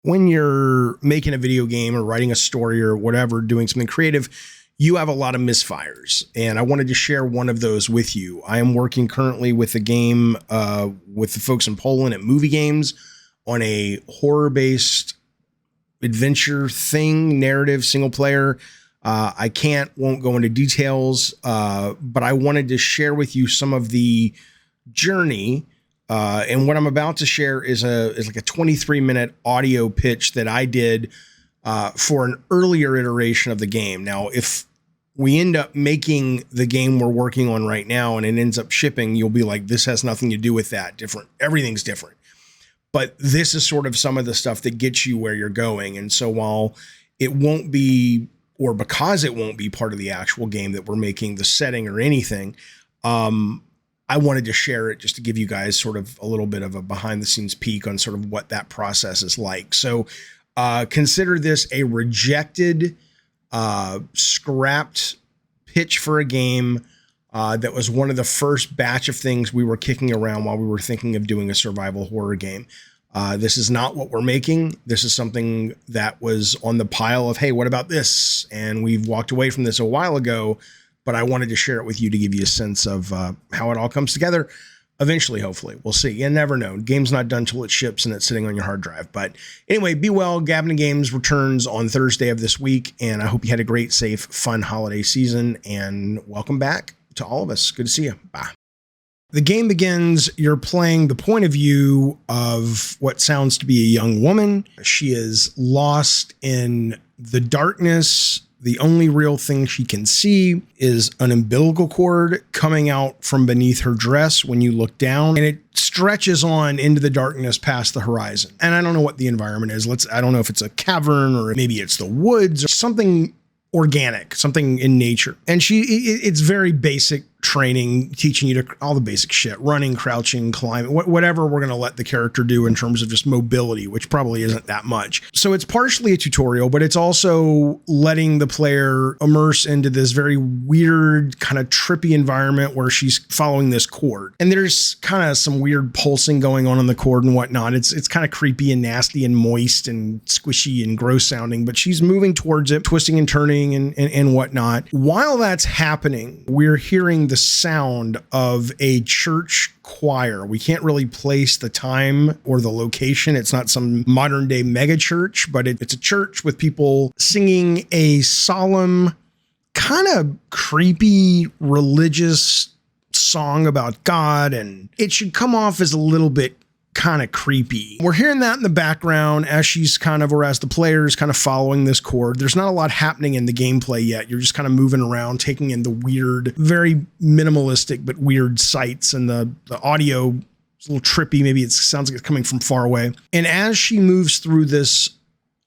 when you're making a video game or writing a story or whatever, doing something creative, you have a lot of misfires. And I wanted to share one of those with you. I am working currently with a game with the folks in Poland at Movie Games on a horror-based adventure thing, narrative, single player. I won't go into details, but I wanted to share with you some of the journey. And what I'm about to share is like a 23-minute audio pitch that I did for an earlier iteration of the game. Now, if we end up making the game we're working on right now and it ends up shipping, you'll be like, this has nothing to do with that. Different. Everything's different. But this is sort of some of the stuff that gets you where you're going. And so while it won't be, or because it won't be part of the actual game that we're making, the setting or anything, I wanted to share it just to give you guys sort of a little bit of a behind the scenes peek on sort of what that process is like. So consider this a rejected, scrapped pitch for a game that was one of the first batch of things we were kicking around while we were thinking of doing a survival horror game. This is not what we're making. This is something that was on the pile of, hey, what about this? And we've walked away from this a while ago, but I wanted to share it with you to give you a sense of how it all comes together. Eventually, hopefully. We'll see. You never know. Game's not done till it ships and it's sitting on your hard drive. But anyway, be well. Gavin Games returns on Thursday of this week, and I hope you had a great, safe, fun holiday season, and welcome back to all of us. Good to see you. Bye. The game begins. You're playing the point of view of what sounds to be a young woman. She is lost in the darkness. The only real thing she can see is an umbilical cord coming out from beneath her dress when you look down, and it stretches on into the darkness past the horizon. And I don't know what the environment is. I don't know if it's a cavern or maybe it's the woods or something organic, something in nature. And it's very basic training, teaching you to all the basic shit, running, crouching, climbing, whatever we're going to let the character do in terms of just mobility, which probably isn't that much. So it's partially a tutorial, but it's also letting the player immerse into this very weird kind of trippy environment where she's following this cord. And there's kind of some weird pulsing going on the cord and whatnot. It's kind of creepy and nasty and moist and squishy and gross sounding, but she's moving towards it, twisting and turning and whatnot. While that's happening, we're hearing the sound of a church choir. We can't really place the time or the location. It's not some modern day mega church, but it's a church with people singing a solemn, kind of creepy religious song about God. And it should come off as a little bit kind of creepy. We're hearing that in the background as she's as the player's kind of following this chord. There's not a lot happening in the gameplay yet. You're just kind of moving around, taking in the weird, very minimalistic, but weird sights, and the audio is a little trippy. Maybe it sounds like it's coming from far away. And as she moves through this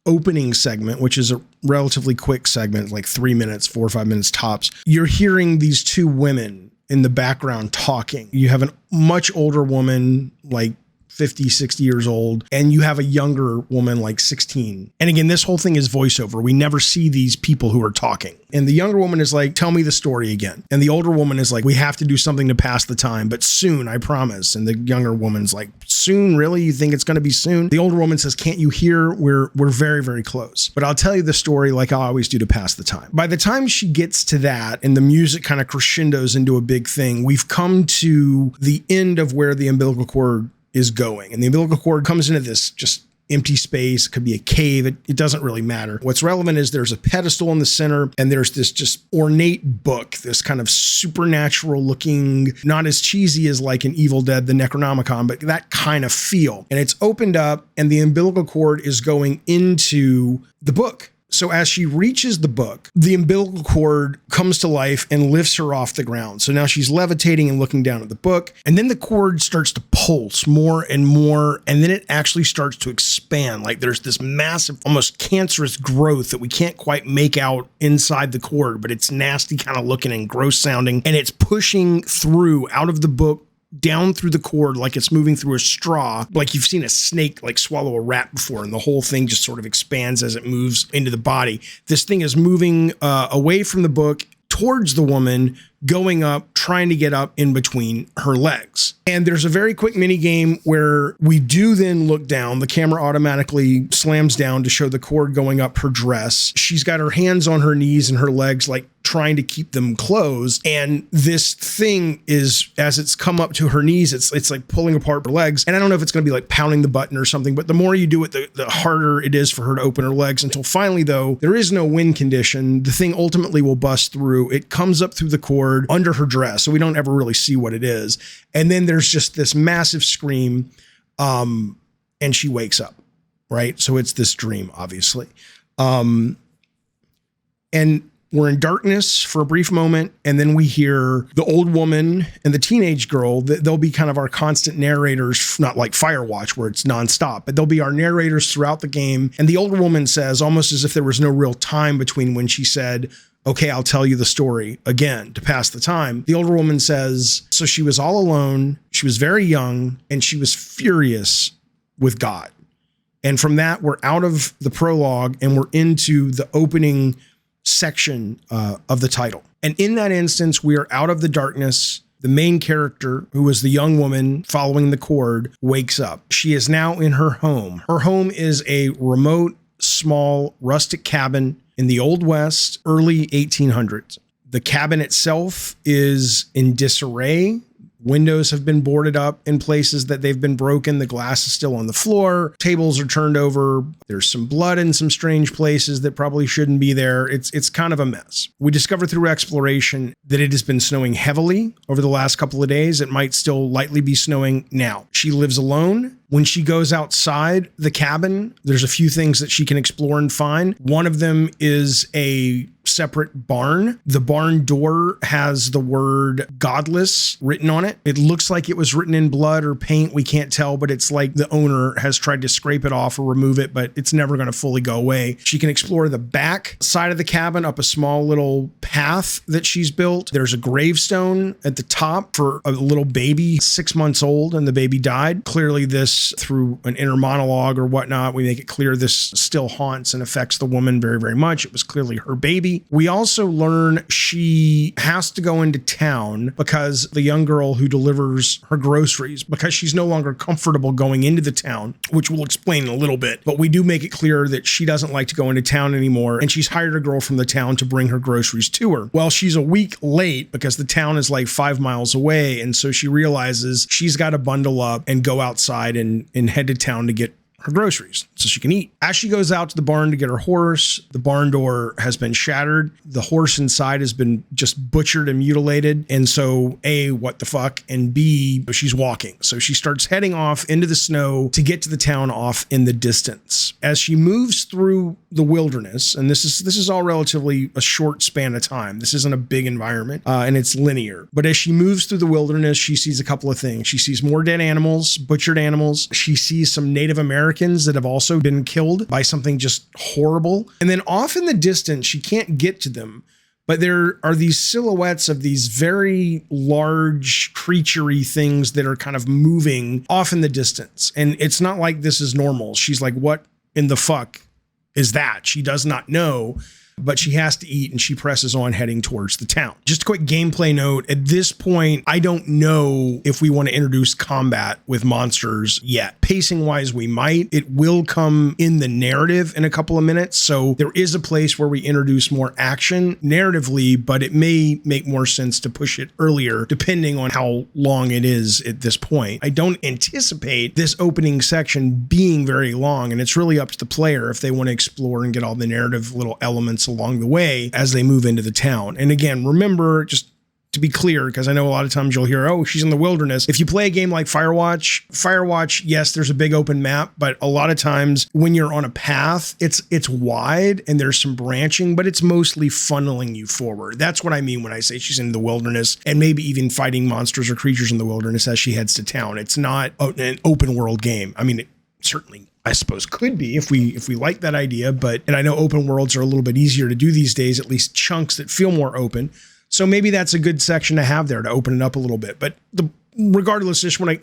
opening segment, which is a relatively quick segment, like 3 minutes, 4 or 5 minutes tops, you're hearing these two women in the background talking. You have a much older woman, like 50, 60 years old, and you have a younger woman like 16. And again, this whole thing is voiceover. We never see these people who are talking. And the younger woman is like, tell me the story again. And the older woman is like, we have to do something to pass the time, but soon, I promise. And the younger woman's like, soon? Really? You think it's going to be soon? The older woman says, can't you hear? We're very, very close. But I'll tell you the story like I always do to pass the time. By the time she gets to that and the music kind of crescendos into a big thing, we've come to the end of where the umbilical cord is going. And the umbilical cord comes into this just empty space. It could be a cave. It doesn't really matter. What's relevant is there's a pedestal in the center, and there's this just ornate book, this kind of supernatural looking, not as cheesy as like an Evil Dead, the Necronomicon, but that kind of feel. And it's opened up, and the umbilical cord is going into the book. So as she reaches the book, the umbilical cord comes to life and lifts her off the ground. So now she's levitating and looking down at the book. And then the cord starts to pulse more and more. And then it actually starts to expand. Like there's this massive, almost cancerous growth that we can't quite make out inside the cord, but it's nasty kind of looking and gross sounding. And it's pushing through out of the book, down through the cord like it's moving through a straw, like you've seen a snake like swallow a rat before, and the whole thing just sort of expands as it moves into the body. This thing is moving away from the book towards the woman, going up, trying to get up in between her legs. And there's a very quick mini game where we do then look down. The camera automatically slams down to show the cord going up her dress. She's got her hands on her knees and her legs, like trying to keep them closed. And this thing is, as it's come up to her knees, it's like pulling apart her legs. And I don't know if it's going to be like pounding the button or something, but the more you do it, the harder it is for her to open her legs, until finally, though, there is no win condition. The thing ultimately will bust through. It comes up through the cord under her dress, so we don't ever really see what it is. And then there's just this massive scream, and she wakes up, right? So it's this dream, obviously. And we're in darkness for a brief moment, and then we hear the old woman and the teenage girl. They'll be kind of our constant narrators, not like Firewatch where it's nonstop, but they'll be our narrators throughout the game. And the older woman says, almost as if there was no real time between when she said, okay, I'll tell you the story again to pass the time. The older woman says, so she was all alone, she was very young, and she was furious with God. And from that, we're out of the prologue and we're into the opening section of the title. And in that instance, we are out of the darkness. The main character, who was the young woman following the cord, wakes up. She is now in her home. Her home is a remote, small, rustic cabin in the Old West, early 1800s. The cabin itself is in disarray. Windows have been boarded up in places that they've been broken. The glass is still on the floor. Tables are turned over. There's some blood in some strange places that probably shouldn't be there. It's kind of a mess. We discover through exploration that it has been snowing heavily over the last couple of days. It might still lightly be snowing now. She lives alone. When she goes outside the cabin, there's a few things that she can explore and find. One of them is a separate barn. The barn door has the word godless written on it. It looks like it was written in blood or paint. We can't tell, but it's like the owner has tried to scrape it off or remove it, but it's never going to fully go away. She can explore the back side of the cabin up a small little path that she's built. There's a gravestone at the top for a little baby, 6 months old, and the baby died. Clearly this, through an inner monologue or whatnot, we make it clear this still haunts and affects the woman very, very much. It was clearly her baby. We also learn she has to go into town because the young girl who delivers her groceries, because she's no longer comfortable going into the town, which we'll explain in a little bit, but we do make it clear that she doesn't like to go into town anymore, and she's hired a girl from the town to bring her groceries to her. Well, she's a week late because the town is like 5 miles away, and so she realizes she's got to bundle up and go outside and head to town to get her groceries so she can eat. As she goes out to the barn to get her horse, the barn door has been shattered. The horse inside has been just butchered and mutilated. And so A, what the fuck? And B, she's walking. So she starts heading off into the snow to get to the town off in the distance. As she moves through the wilderness, and this is all relatively a short span of time. This isn't a big environment, and it's linear. But as she moves through the wilderness, she sees a couple of things. She sees more dead animals, butchered animals. She sees some Native Americans that have also been killed by something just horrible. And then off in the distance, she can't get to them, but there are these silhouettes of these very large creaturey things that are kind of moving off in the distance. And it's not like this is normal. She's like, what in the fuck is that? She does not know, but she has to eat, and she presses on heading towards the town. Just a quick gameplay note. At this point, I don't know if we want to introduce combat with monsters yet. Pacing wise, we might. It will come in the narrative in a couple of minutes. So there is a place where we introduce more action narratively, but it may make more sense to push it earlier, depending on how long it is at this point. I don't anticipate this opening section being very long, and it's really up to the player if they want to explore and get all the narrative little elements along the way as they move into the town. And again, remember, just to be clear, because I know a lot of times you'll hear, oh, she's in the wilderness. If you play a game like Firewatch, yes, there's a big open map, but a lot of times when you're on a path, it's wide and there's some branching, but it's mostly funneling you forward. That's what I mean when I say she's in the wilderness, and maybe even fighting monsters or creatures in the wilderness as she heads to town. It's not an open world game. I mean, it certainly, I suppose, could be if we like that idea, and I know open worlds are a little bit easier to do these days, at least chunks that feel more open. So maybe that's a good section to have there to open it up a little bit. But regardless, just when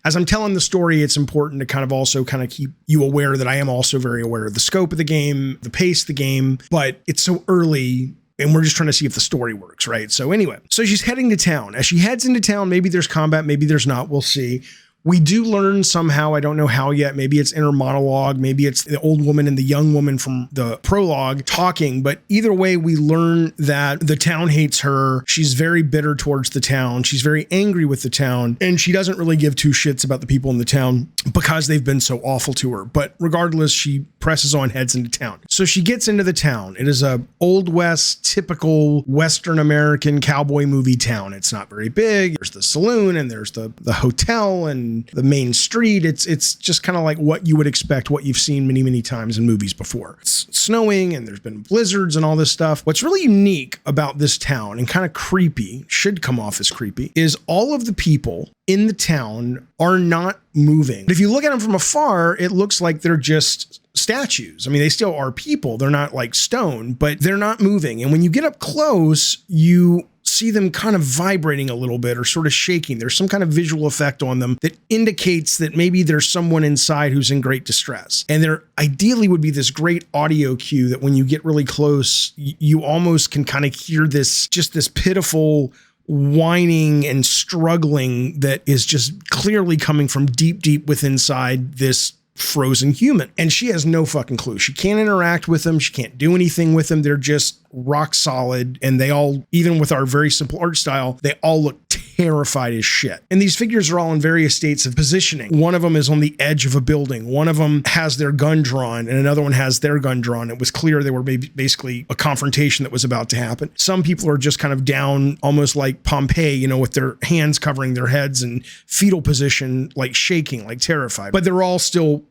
as I'm telling the story, it's important to kind of keep you aware that I am also very aware of the scope of the game, the pace of the game, but it's so early and we're just trying to see if the story works, right? So anyway, so she's heading to town. As she heads into town, maybe there's combat, maybe there's not. We'll see. We do learn somehow, I don't know how yet, maybe it's inner monologue, maybe it's the old woman and the young woman from the prologue talking, but either way, we learn that the town hates her. She's very bitter towards the town. She's very angry with the town, and she doesn't really give two shits about the people in the town because they've been so awful to her. But regardless, she presses on, heads into town. So she gets into the town. It is a Old West, typical Western American cowboy movie town. It's not very big. There's the saloon and there's the hotel and the main street. It's just kind of like what you would expect, what you've seen many, many times in movies before. It's snowing and there's been blizzards and all this stuff. What's really unique about this town and kind of creepy, should come off as creepy, is all of the people in the town are not moving. If you look at them from afar, it looks like they're just statues. I mean, they still are people. They're not like stone, but they're not moving. And when you get up close, you see them kind of vibrating a little bit or sort of shaking. There's some kind of visual effect on them that indicates that maybe there's someone inside who's in great distress. And there ideally would be this great audio cue that when you get really close, you almost can kind of hear this pitiful whining and struggling that is just clearly coming from deep, deep within inside this frozen human. And she has no fucking clue. She can't interact with them. She can't do anything with them. They're just rock solid. And they all, even with our very simple art style, they all look terrified as shit. And these figures are all in various states of positioning. One of them is on the edge of a building. One of them has their gun drawn and another one has their gun drawn. It was clear they were basically a confrontation that was about to happen. Some people are just kind of down, almost like Pompeii, with their hands covering their heads in fetal position, like shaking, like terrified. But they're all still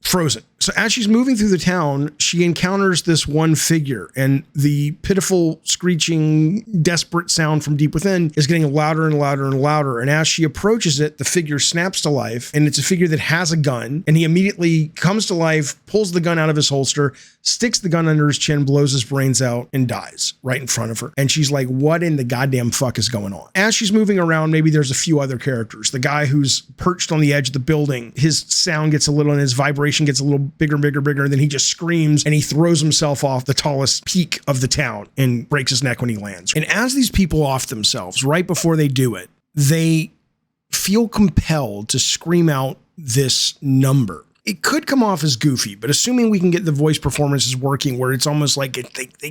frozen. So as she's moving through the town, she encounters this one figure, and the pitiful, screeching, desperate sound from deep within is getting louder and louder and louder. And as she approaches it, the figure snaps to life, and it's a figure that has a gun, and he immediately comes to life, pulls the gun out of his holster, sticks the gun under his chin, blows his brains out, and dies right in front of her. And she's like, what in the goddamn fuck is going on? As she's moving around, maybe there's a few other characters. The guy who's perched on the edge of the building, his sound gets a little, and his vibration gets a little bigger, and then he just screams and he throws himself off the tallest peak of the town and breaks his neck when he lands. And as these people off themselves, right before they do it, they feel compelled to scream out this number. It could come off as goofy, but assuming we can get the voice performances working where it's almost like they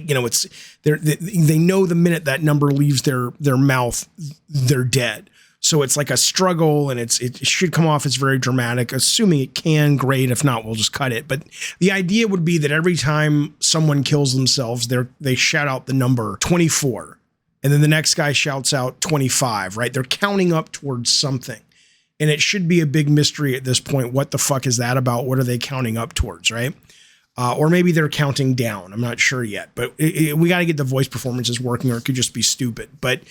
know the minute that number leaves their mouth, they're dead. So it's like a struggle, and it should come off as very dramatic. Assuming it can, great. If not, we'll just cut it. But the idea would be that every time someone kills themselves, they shout out the number 24, and then the next guy shouts out 25. Right? They're counting up towards something, and it should be a big mystery at this point. What the fuck is that about? What are they counting up towards? Right? Or maybe they're counting down. I'm not sure yet. But we got to get the voice performances working, or it could just be stupid. But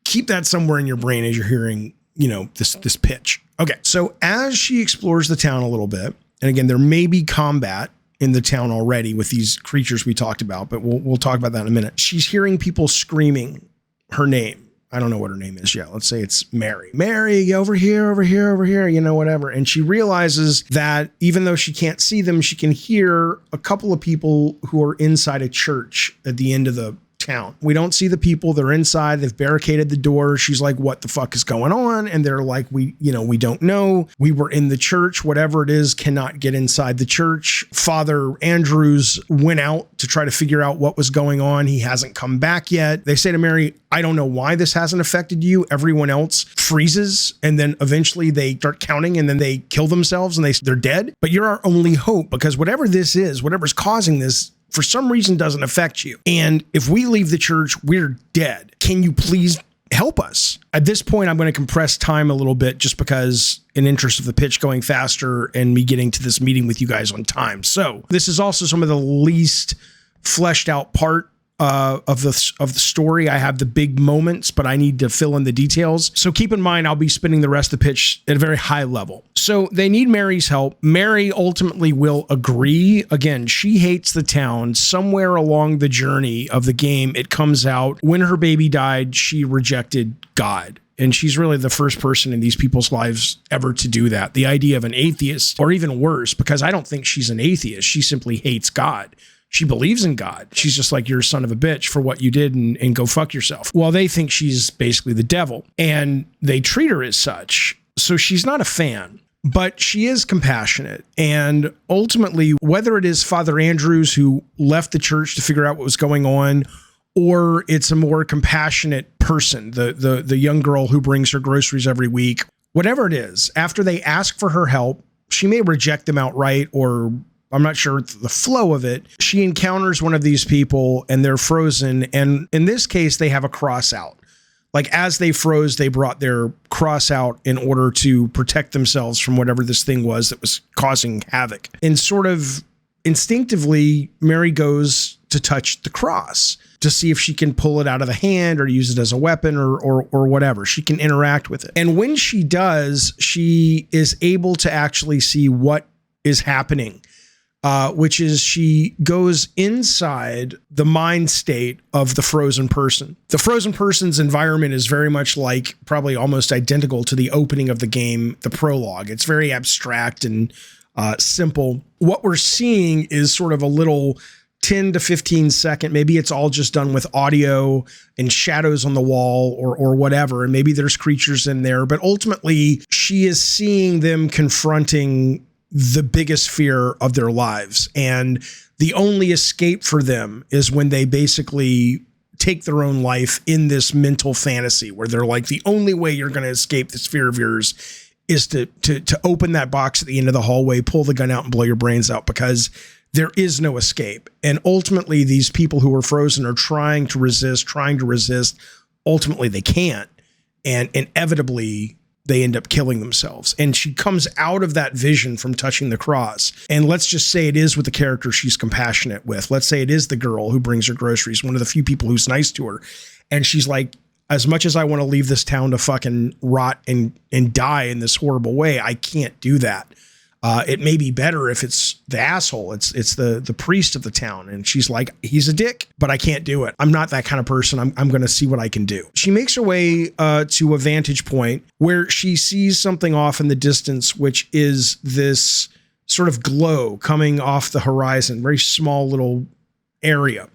keep that somewhere in your brain as you're hearing, this pitch. Okay. So as she explores the town a little bit, and again, there may be combat in the town already with these creatures we talked about, but we'll talk about that in a minute. She's hearing people screaming her name. I don't know what her name is yet. Let's say it's Mary. Mary, over here, whatever. And she realizes that even though she can't see them, she can hear a couple of people who are inside a church at the end of the town. We don't see the people. They're inside. They've barricaded the door. She's like, what the fuck is going on? And they're like, we don't know. We were in the church. Whatever it is cannot get inside the church. Father Andrews went out to try to figure out what was going on. He hasn't come back yet. They say to Mary, I don't know why this hasn't affected you. Everyone else freezes, and then eventually they start counting, and then they kill themselves, and they're dead. But you're our only hope, because whatever this is, whatever's causing this, for some reason doesn't affect you. And if we leave the church, we're dead. Can you please help us? At this point, I'm going to compress time a little bit just because in interest of the pitch going faster and me getting to this meeting with you guys on time. So this is also some of the least fleshed out part of the story. I have the big moments, but I need to fill in the details. So keep in mind, I'll be spinning the rest of the pitch at a very high level. So they need Mary's help. Mary ultimately will agree. Again, she hates the town. Somewhere along the journey of the game, it comes out when her baby died, she rejected God. And she's really the first person in these people's lives ever to do that. The idea of an atheist, or even worse, because I don't think she's an atheist. She simply hates God. she believes in God. She's just like, you're a son of a bitch for what you did and go fuck yourself. Well, they think she's basically the devil and they treat her as such. So she's not a fan. But she is compassionate. And ultimately, whether it is Father Andrews who left the church to figure out what was going on, or it's a more compassionate person, the young girl who brings her groceries every week, whatever it is, after they ask for her help, she may reject them outright, or I'm not sure the flow of it. She encounters one of these people and they're frozen. And in this case, they have a cross out. Like as they froze, they brought their cross out in order to protect themselves from whatever this thing was that was causing havoc. And sort of instinctively, Mary goes to touch the cross to see if she can pull it out of the hand or use it as a weapon or whatever. She can interact with it. And when she does, she is able to actually see what is happening. Which is she goes inside the mind state of the frozen person. The frozen person's environment is very much like, probably almost identical to the opening of the game, the prologue. It's very abstract and simple. What we're seeing is sort of a little 10 to 15 second, maybe it's all just done with audio and shadows on the wall or whatever. And maybe there's creatures in there, but ultimately she is seeing them confronting the biggest fear of their lives. And the only escape for them is when they basically take their own life in this mental fantasy where they're like, the only way you're going to escape this fear of yours is to open that box at the end of the hallway, pull the gun out and blow your brains out, because there is no escape. And ultimately these people who are frozen are trying to resist. Ultimately they can't. And inevitably they end up killing themselves. And she comes out of that vision from touching the cross. And let's just say it is with the character she's compassionate with. Let's say it is the girl who brings her groceries, one of the few people who's nice to her. And she's like, as much as I want to leave this town to fucking rot and die in this horrible way, I can't do that. It may be better if it's the asshole. It's the priest of the town. And she's like, he's a dick, but I can't do it. I'm not that kind of person. I'm going to see what I can do. She makes her way to a vantage point where she sees something off in the distance, which is this sort of glow coming off the horizon, very small little area,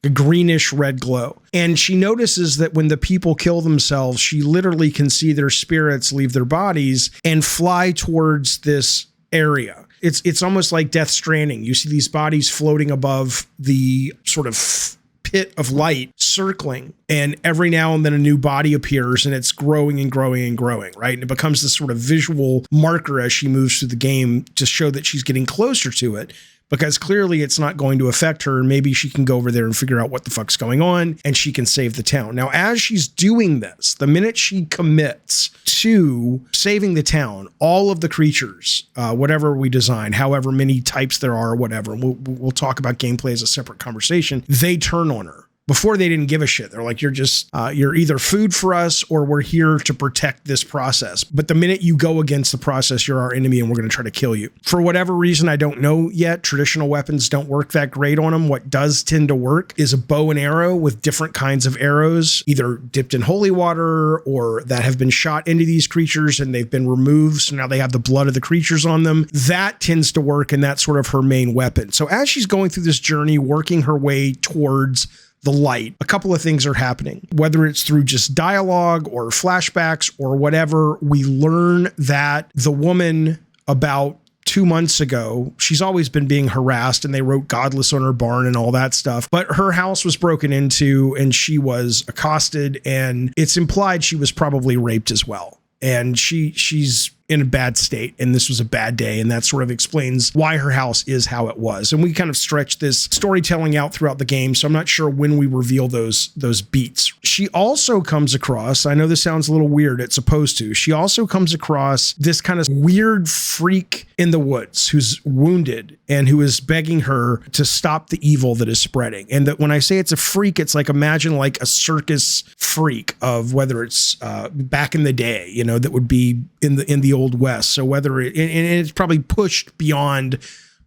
a greenish red glow. And she notices that when the people kill themselves, she literally can see their spirits leave their bodies and fly towards this area. It's almost like Death Stranding. You see these bodies floating above the sort of pit of light circling, and every now and then a new body appears and it's growing and growing and growing, right? And it becomes this sort of visual marker as she moves through the game to show that she's getting closer to it, because clearly it's not going to affect her. Maybe she can go over there and figure out what the fuck's going on and she can save the town. Now, as she's doing this, the minute she commits to saving the town, all of the creatures, whatever we design, however many types there are, whatever, we'll talk about gameplay as a separate conversation, they turn on her. Before they didn't give a shit. They're like, you're just, you're either food for us or we're here to protect this process. But the minute you go against the process, you're our enemy and we're going to try to kill you. For whatever reason, I don't know yet. Traditional weapons don't work that great on them. What does tend to work is a bow and arrow with different kinds of arrows, either dipped in holy water or that have been shot into these creatures and they've been removed. So now they have the blood of the creatures on them. That tends to work, and that's sort of her main weapon. So as she's going through this journey, working her way towards the light, a couple of things are happening, whether it's through just dialogue or flashbacks or whatever. We learn that the woman about 2 months ago, she's always been being harassed and they wrote godless on her barn and all that stuff, but her house was broken into and she was accosted, and it's implied she was probably raped as well. And she's in a bad state, and this was a bad day, and that sort of explains why her house is how it was. And we kind of stretch this storytelling out throughout the game, so I'm not sure when we reveal those beats. She also comes across, I know this sounds a little weird, it's supposed to, she also comes across this kind of weird freak in the woods who's wounded and who is begging her to stop the evil that is spreading. And that when I say it's a freak, it's like, imagine like a circus freak of whether it's back in the day, you know, that would be in the Old West. So whether it, and it's probably pushed beyond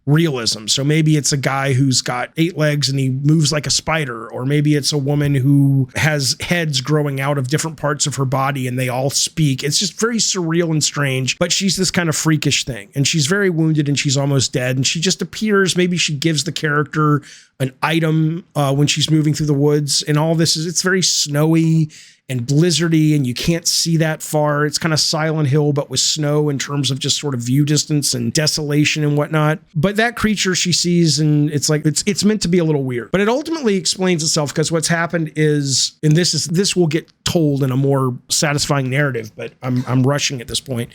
realism. So maybe it's a guy who's got 8 legs and he moves like a spider, or maybe it's a woman who has heads growing out of different parts of her body and they all speak. It's just very surreal and strange, but she's this kind of freakish thing, and she's very wounded and she's almost dead, and she just appears. Maybe she gives the character an item when she's moving through the woods, and all this it's very snowy and blizzardy, and you can't see that far. It's kind of Silent Hill, but with snow in terms of just sort of view distance and desolation and whatnot. But that creature she sees, and it's like, it's meant to be a little weird, but it ultimately explains itself, because what's happened is, and this will get told in a more satisfying narrative, but I'm rushing at this point.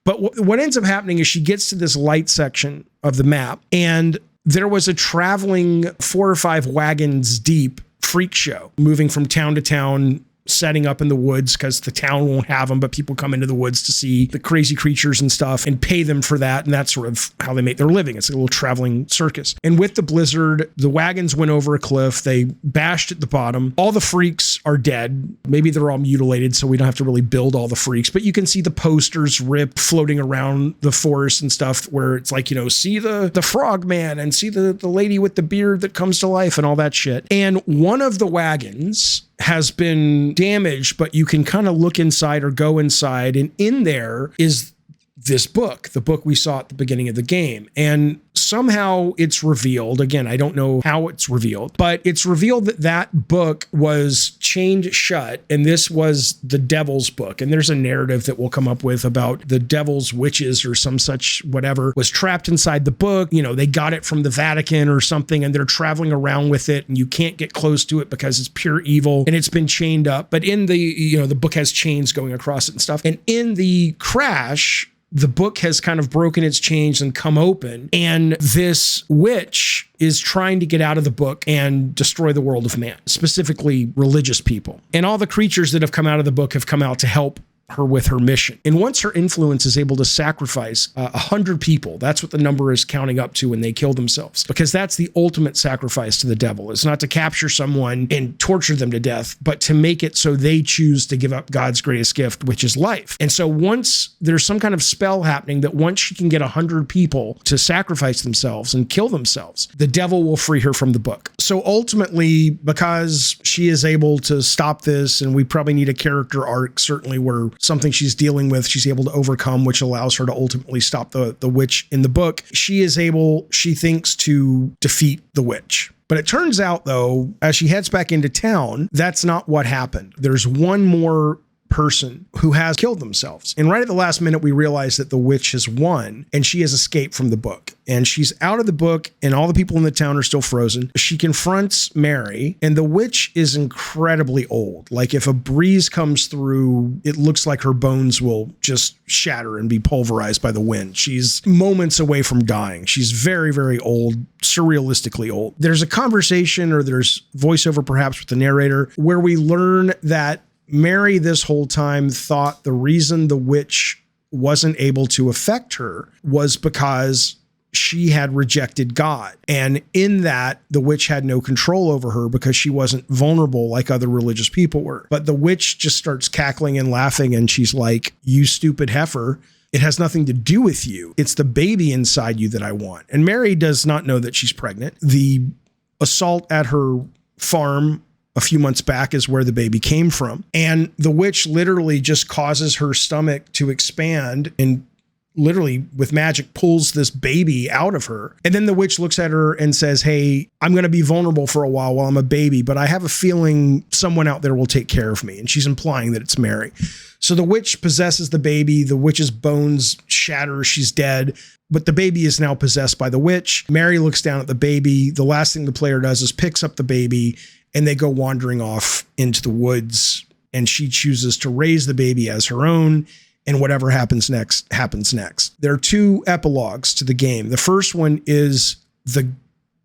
But what ends up happening is she gets to this light section of the map, and there was a traveling 4 or 5 wagons deep freak show moving from town to town, setting up in the woods, because the town won't have them, but people come into the woods to see the crazy creatures and stuff and pay them for that. And that's sort of how they make their living. It's a little traveling circus. And with the blizzard, the wagons went over a cliff. They bashed at the bottom. All the freaks are dead. Maybe they're all mutilated, so we don't have to really build all the freaks, but you can see the posters ripped floating around the forest and stuff, where it's like, see the frog man and see the lady with the beard that comes to life and all that shit. And one of the wagons has been damaged, but you can kind of look inside or go inside, and in there is this book, the book we saw at the beginning of the game. And somehow it's revealed, again, I don't know how it's revealed, but it's revealed that that book was chained shut, and this was the devil's book. And there's a narrative that we'll come up with about the devil's witches or some such whatever was trapped inside the book. They got it from the Vatican or something, and they're traveling around with it, and you can't get close to it because it's pure evil and it's been chained up. But in the book has chains going across it and stuff. And in the crash, the book has kind of broken its chains and come open, and this witch is trying to get out of the book and destroy the world of man, specifically religious people. And all the creatures that have come out of the book have come out to help her with her mission. And once her influence is able to sacrifice 100 people, that's what the number is counting up to when they kill themselves, because that's the ultimate sacrifice to the devil. It's not to capture someone and torture them to death, but to make it so they choose to give up God's greatest gift, which is life. And so once there's some kind of spell happening, that once she can get 100 people to sacrifice themselves and kill themselves, the devil will free her from the book. So ultimately, because she is able to stop this, and we probably need a character arc, certainly, where something she's dealing with, she's able to overcome, which allows her to ultimately stop the witch in the book. She is able, she thinks, to defeat the witch. But it turns out, though, as she heads back into town, that's not what happened. There's one more person who has killed themselves. And right at the last minute, we realize that the witch has won, and she has escaped from the book. And she's out of the book, and all the people in the town are still frozen. She confronts Mary, and the witch is incredibly old. Like, if a breeze comes through, it looks like her bones will just shatter and be pulverized by the wind. She's moments away from dying. She's very, very old, surrealistically old. There's a conversation, or there's voiceover perhaps with the narrator, where we learn that Mary this whole time thought the reason the witch wasn't able to affect her was because she had rejected God. And in that, the witch had no control over her because she wasn't vulnerable like other religious people were. But the witch just starts cackling and laughing, and she's like, "You stupid heifer. It has nothing to do with you. It's the baby inside you that I want." And Mary does not know that she's pregnant. The assault at her farm a few months back is where the baby came from. And the witch literally just causes her stomach to expand and literally with magic pulls this baby out of her. And then the witch looks at her and says, "Hey, I'm going to be vulnerable for a while I'm a baby, but I have a feeling someone out there will take care of me." And she's implying that it's Mary. So the witch possesses the baby. The witch's bones shatter. She's dead. But the baby is now possessed by the witch. Mary looks down at the baby. The last thing the player does is picks up the baby, and they go wandering off into the woods, and she chooses to raise the baby as her own, and whatever happens next, happens next. There are 2 epilogues to the game. The first one is the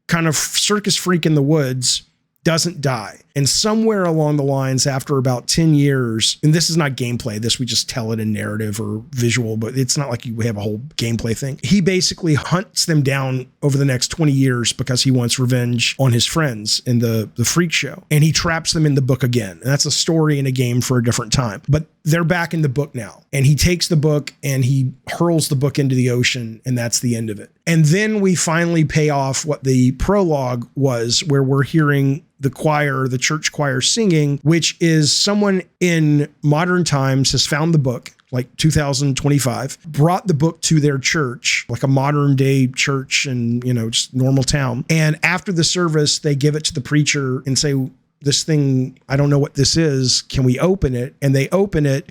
kind of circus freak in the woods doesn't die. And somewhere along the lines, after about 10 years, and this is not gameplay, this we just tell it in narrative or visual, but it's not like you have a whole gameplay thing. He basically hunts them down over the next 20 years because he wants revenge on his friends in the freak show. And he traps them in the book again. And that's a story in a game for a different time. But they're back in the book now. And he takes the book and he hurls the book into the ocean, and that's the end of it. And then we finally pay off what the prologue was, where we're hearing the choir, the church choir singing, which is someone in modern times has found the book, like 2025, brought the book to their church, like a modern day church in, just normal town. And after the service, they give it to the preacher and say, this thing, I don't know what this is. Can we open it? And they open it,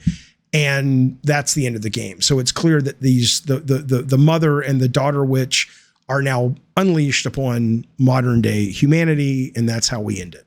and that's the end of the game. So it's clear that the mother and the daughter witch are now unleashed upon modern day humanity, and that's how we end it.